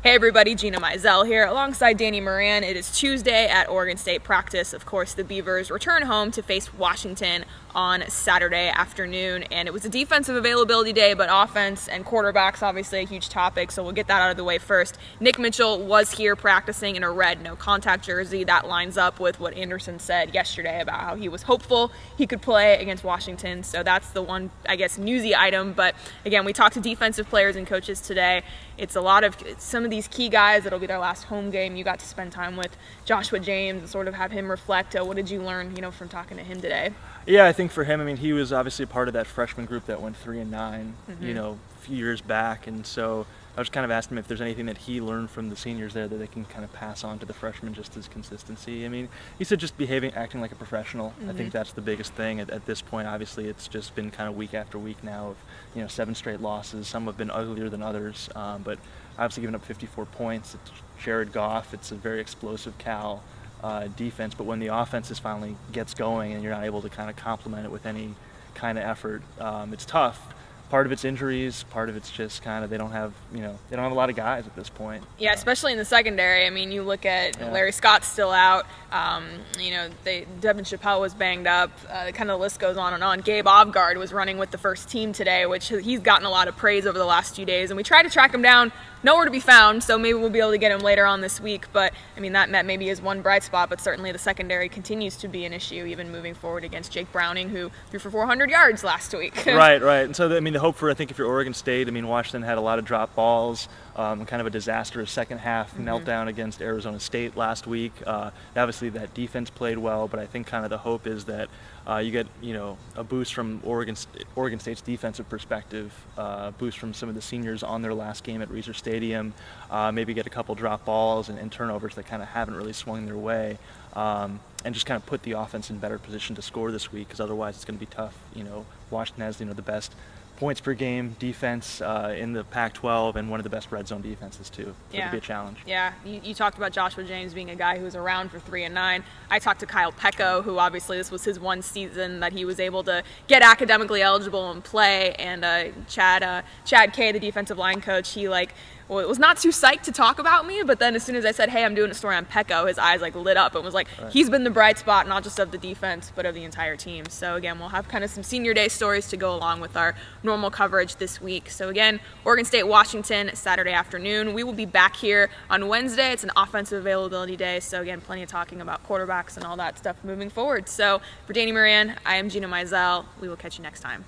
Hey everybody, Gina Mizell here alongside Danny Moran. It is Tuesday at Oregon State practice. Of course, the Beavers return home to face Washington on Saturday afternoon, and it was a defensive availability day, but offense and quarterbacks obviously a huge topic, so we'll get that out of the way first. Nick Mitchell was here practicing in a red no contact jersey. That lines up with what Anderson said yesterday about how he was hopeful he could play against Washington, so that's the one, I guess, newsy item. But again, we talked to defensive players and coaches today. It's a lot of some of these key guys that'll be their last home game. You got to spend time with Joshua James and sort of have him reflect. What did you learn, from talking to him today? Yeah, I think for him, he was obviously a part of that freshman group that went 3-9, a few years back, and so I was kind of asking him if there's anything that he learned from the seniors there that they can kind of pass on to the freshmen, just as consistency. He said just acting like a professional. I think that's the biggest thing at this point. Obviously, it's just been kind of week after week now of 7 straight losses. Some have been uglier than others, but obviously giving up 54 points. It's Jared Goff. It's a very explosive Cal defense, but when the offense finally gets going and you're not able to kind of complement it with any kind of effort, it's tough. Part of it's injuries, part of it's just kind of they don't have a lot of guys at this point. Yeah, especially in the secondary. You look at Larry Scott's still out. Devin Chappelle was banged up. Kind of the list goes on and on. Gabe Ovgard was running with the first team today, which he's gotten a lot of praise over the last few days. And we tried to track him down, nowhere to be found. So maybe we'll be able to get him later on this week. But that maybe is one bright spot. But certainly the secondary continues to be an issue, even moving forward against Jake Browning, who threw for 400 yards last week. Right. And so the hope for, I think, if you're Oregon State, Washington had a lot of drop balls, kind of a disastrous second half meltdown against Arizona State last week. Obviously that defense played well, but I think kind of the hope is that you get a boost from Oregon State's defensive perspective, boost from some of the seniors on their last game at Reser Stadium, maybe get a couple drop balls and turnovers that kind of haven't really swung their way, and just kind of put the offense in better position to score this week, because otherwise it's going to be tough. Washington has the best points per game defense in the Pac-12 and one of the best red zone defenses too. So it'll be a challenge. Yeah, you talked about Joshua James being a guy who was around for 3-9. I talked to Kyle Pecco, who obviously this was his one season that he was able to get academically eligible and play, and Chad Kay, the defensive line coach, he was not too psyched to talk about me, but then as soon as I said, hey, I'm doing a story on Pecco, his eyes lit up and was like, he's been the bright spot, not just of the defense, but of the entire team. So again, we'll have kind of some senior day stories to go along with our normal coverage this week. So again, Oregon State, Washington, Saturday afternoon. We will be back here on Wednesday. It's an offensive availability day. So again, plenty of talking about quarterbacks and all that stuff moving forward. So for Danny Moran, I am Gina Mizell. We will catch you next time.